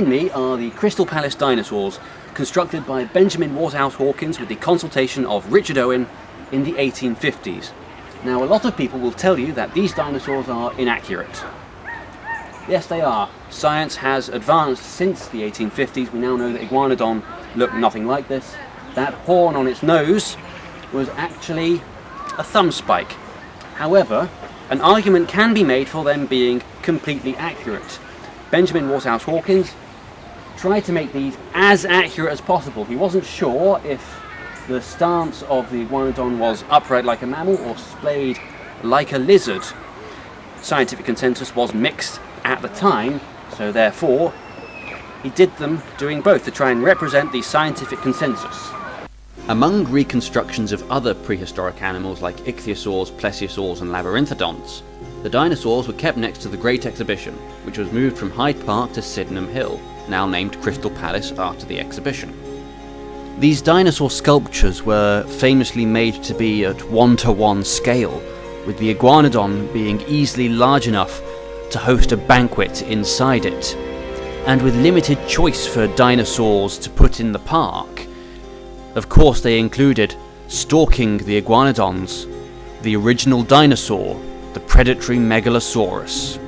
Behind me are the Crystal Palace dinosaurs, constructed by Benjamin Waterhouse Hawkins with the consultation of Richard Owen in the 1850s. Now, a lot of people will tell you that these dinosaurs are inaccurate. Yes, they are. Science has advanced since the 1850s. We now know that Iguanodon looked nothing like this. That horn on its nose was actually a thumb spike. However, an argument can be made for them being completely accurate. Benjamin Waterhouse Hawkins tried to make these as accurate as possible. He wasn't sure if the stance of the Iguanodon was upright like a mammal or splayed like a lizard. Scientific consensus was mixed at the time, so therefore he did them doing both to try and represent the scientific consensus. Among reconstructions of other prehistoric animals like ichthyosaurs, plesiosaurs and labyrinthodonts, the dinosaurs were kept next to the Great Exhibition, which was moved from Hyde Park to Sydenham Hill, now named Crystal Palace after the exhibition. These dinosaur sculptures were famously made to be at 1-to-1 scale, with the Iguanodon being easily large enough to host a banquet inside it. And with limited choice for dinosaurs to put in the park, of course they included stalking the Iguanodons, the original dinosaur, the predatory Megalosaurus.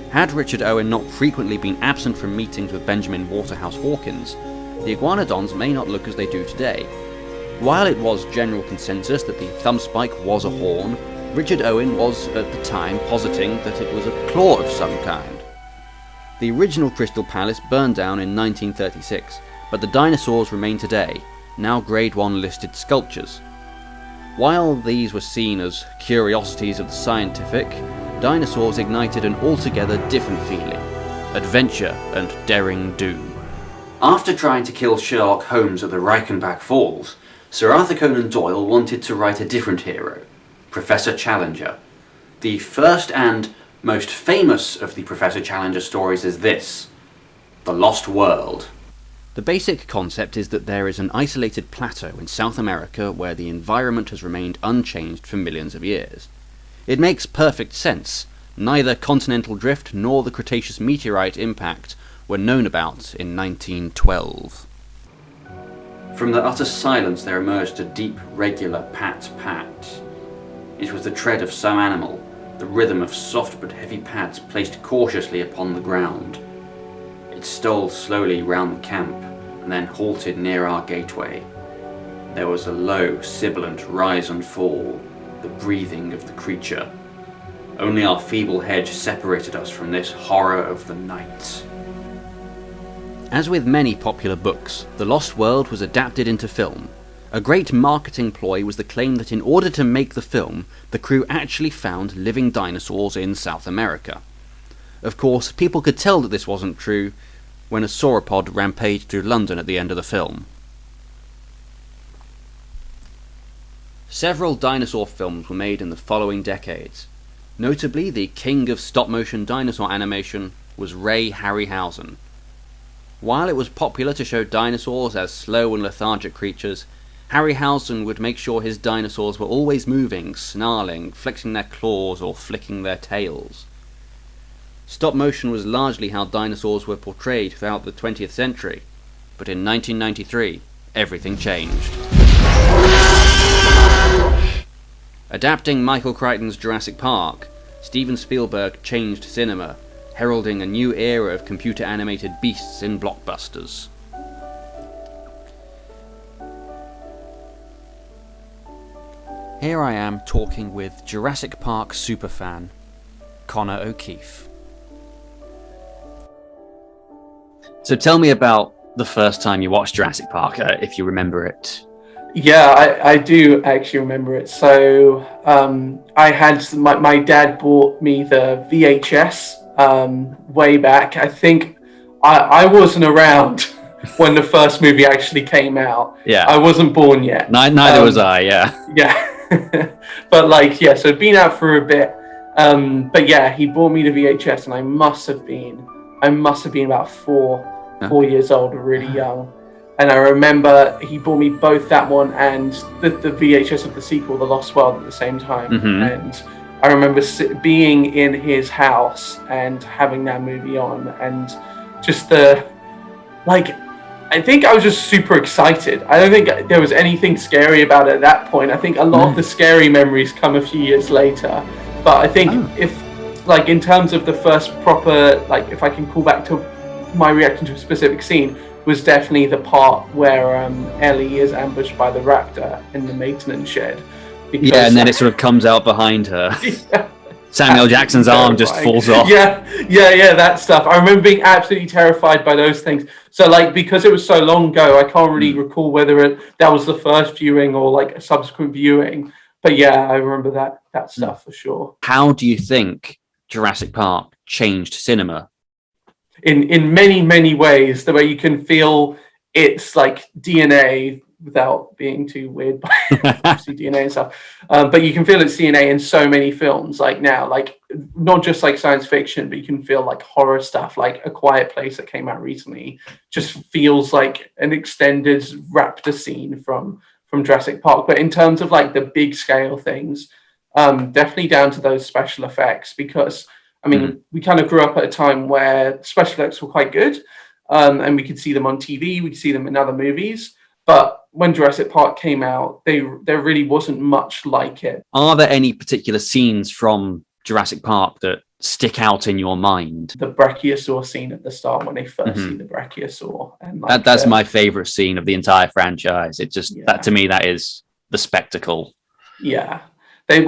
Had Richard Owen not frequently been absent from meetings with Benjamin Waterhouse Hawkins, the Iguanodons may not look as they do today. While it was general consensus that the thumb spike was a horn, Richard Owen was at the time positing that it was a claw of some kind. The original Crystal Palace burned down in 1936, but the dinosaurs remain today, now Grade 1 listed sculptures. While these were seen as curiosities of the scientific, dinosaurs ignited an altogether different feeling: adventure and daring do. After trying to kill Sherlock Holmes at the Reichenbach Falls, Sir Arthur Conan Doyle wanted to write a different hero, Professor Challenger. The first and most famous of the Professor Challenger stories is this: The Lost World. The basic concept is that there is an isolated plateau in South America where the environment has remained unchanged for millions of years. It makes perfect sense. Neither continental drift nor the Cretaceous meteorite impact were known about in 1912. From the utter silence there emerged a deep, regular pat-pat. It was the tread of some animal, the rhythm of soft but heavy pads placed cautiously upon the ground. It stole slowly round the camp, and then halted near our gateway. There was a low, sibilant rise and fall, the breathing of the creature. Only our feeble hedge separated us from this horror of the night. As with many popular books, The Lost World was adapted into film. A great marketing ploy was the claim that in order to make the film, the crew actually found living dinosaurs in South America. Of course, people could tell that this wasn't true when a sauropod rampaged through London at the end of the film. Several dinosaur films were made in the following decades. Notably, the king of stop-motion dinosaur animation was Ray Harryhausen. While it was popular to show dinosaurs as slow and lethargic creatures, Harryhausen would make sure his dinosaurs were always moving, snarling, flexing their claws or flicking their tails. Stop motion was largely how dinosaurs were portrayed throughout the 20th century, but in 1993, everything changed. Adapting Michael Crichton's Jurassic Park, Steven Spielberg changed cinema, heralding a new era of computer-animated beasts in blockbusters. Here I am talking with Jurassic Park superfan, Conor O'Keeffe. So tell me about the first time you watched Jurassic Park, if you remember it. Yeah, I do actually remember it. So I had my dad bought me the VHS way back. I think I wasn't around when the first movie actually came out. Yeah, I wasn't born yet. Neither was I. Yeah. Yeah, but so it'd been out for a bit. But yeah, he bought me the VHS, and I must have been about four years old, really young. And I remember he bought me both that one and the VHS of the sequel, The Lost World, at the same time. Mm-hmm. And I remember being in his house and having that movie on, and just the like, I think I was just super excited. I don't think there was anything scary about it at that point. I think a lot of the scary memories come a few years later. But I think if, like, in terms of the first proper, like, if I can call back to my reaction to a specific scene, was definitely the part where Ellie is ambushed by the raptor in the maintenance shed. Because, and then it sort of comes out behind her. Samuel Jackson's arm just falls off. Yeah, that stuff. I remember being absolutely terrified by those things. So, like, because it was so long ago, I can't really recall whether that was the first viewing or, like, a subsequent viewing. But yeah, I remember that stuff for sure. How do you think Jurassic Park changed cinema? In many, many ways, the way you can feel it's like DNA without being too weird by DNA and stuff. But you can feel it's DNA in so many films, like now, like not just like science fiction, but you can feel like horror stuff, like A Quiet Place that came out recently, just feels like an extended raptor scene from Jurassic Park. But in terms of like the big scale things, definitely down to those special effects, because I mean, we kind of grew up at a time where special effects were quite good, and we could see them on TV, we could see them in other movies. But when Jurassic Park came out, there really wasn't much like it. Are there any particular scenes from Jurassic Park that stick out in your mind? The Brachiosaur scene at the start when they first see the Brachiosaur. And like that's my favourite scene of the entire franchise. It just, that to me, that is the spectacle. Yeah. They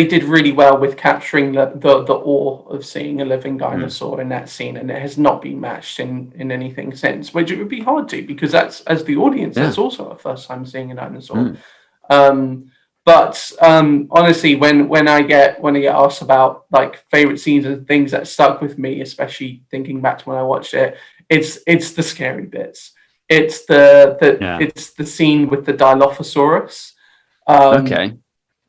did really well with capturing the awe of seeing a living dinosaur in that scene, and it has not been matched in anything since, which it would be hard to, because that's, as the audience, that's also our first time seeing a dinosaur. But honestly, when I get asked about like favorite scenes and things that stuck with me, especially thinking back to when I watched it, it's the scary bits. It's it's the scene with the Dilophosaurus. Okay.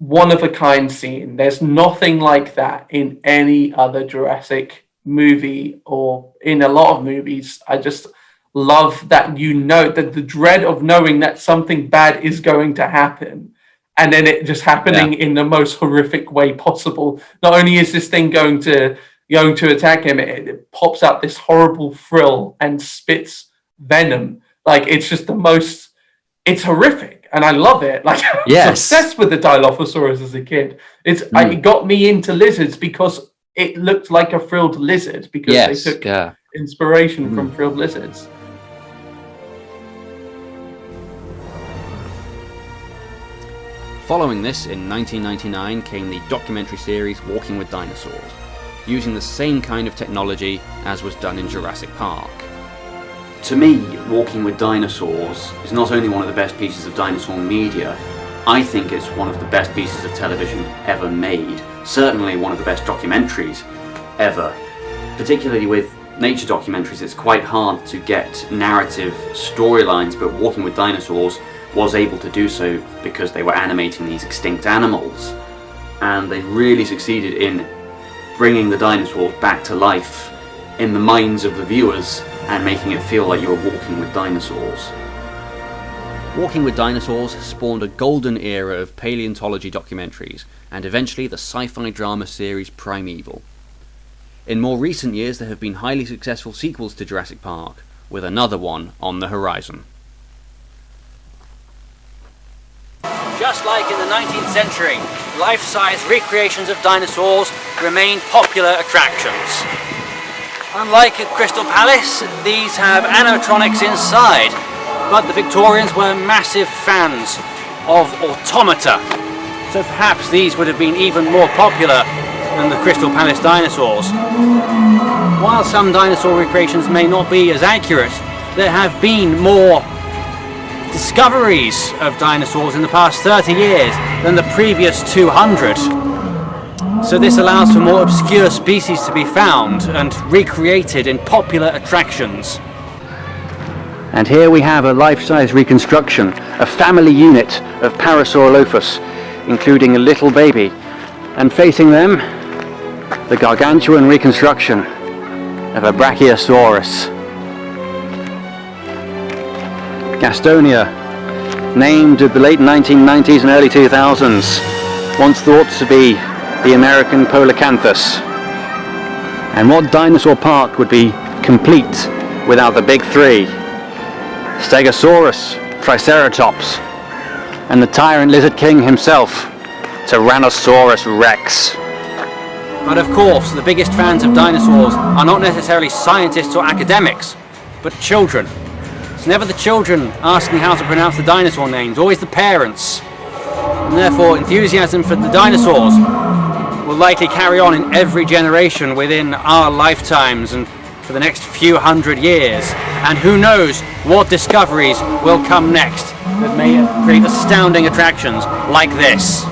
One of a kind scene. There's nothing like that in any other Jurassic movie or in a lot of movies. I just love that, that the dread of knowing that something bad is going to happen, and then it just happening in the most horrific way possible. Not only is this thing going to attack him, it pops out this horrible frill and spits venom. Like, it's just it's horrific. And I love it. Like, I was obsessed with the Dilophosaurus as a kid. It got me into lizards because it looked like a frilled lizard, because they took inspiration from frilled lizards. Following this, in 1999 came the documentary series Walking with Dinosaurs, using the same kind of technology as was done in Jurassic Park. To me, Walking with Dinosaurs is not only one of the best pieces of dinosaur media, I think it's one of the best pieces of television ever made. Certainly one of the best documentaries ever. Particularly with nature documentaries, it's quite hard to get narrative storylines, but Walking with Dinosaurs was able to do so because they were animating these extinct animals. And they really succeeded in bringing the dinosaurs back to life in the minds of the viewers, and making it feel like you were walking with dinosaurs. Walking with Dinosaurs spawned a golden era of paleontology documentaries, and eventually the sci-fi drama series Primeval. In more recent years, there have been highly successful sequels to Jurassic Park, with another one on the horizon. Just like in the 19th century, life-size recreations of dinosaurs remain popular attractions. Unlike at Crystal Palace, these have animatronics inside, but the Victorians were massive fans of Automata, so perhaps these would have been even more popular than the Crystal Palace dinosaurs. While some dinosaur recreations may not be as accurate, there have been more discoveries of dinosaurs in the past 30 years than the previous 200. So this allows for more obscure species to be found and recreated in popular attractions. And here we have a life-size reconstruction, a family unit of Parasaurolophus, including a little baby. And facing them, the gargantuan reconstruction of a Brachiosaurus. Gastonia, named in the late 1990s and early 2000s, once thought to be the American Coelacanthus. And what dinosaur park would be complete without the big three? Stegosaurus, Triceratops, and the tyrant lizard king himself, Tyrannosaurus Rex. But of course, the biggest fans of dinosaurs are not necessarily scientists or academics, but children. It's never the children asking how to pronounce the dinosaur names, always the parents. And therefore, enthusiasm for the dinosaurs will likely carry on in every generation within our lifetimes and for the next few hundred years. And who knows what discoveries will come next that may create astounding attractions like this.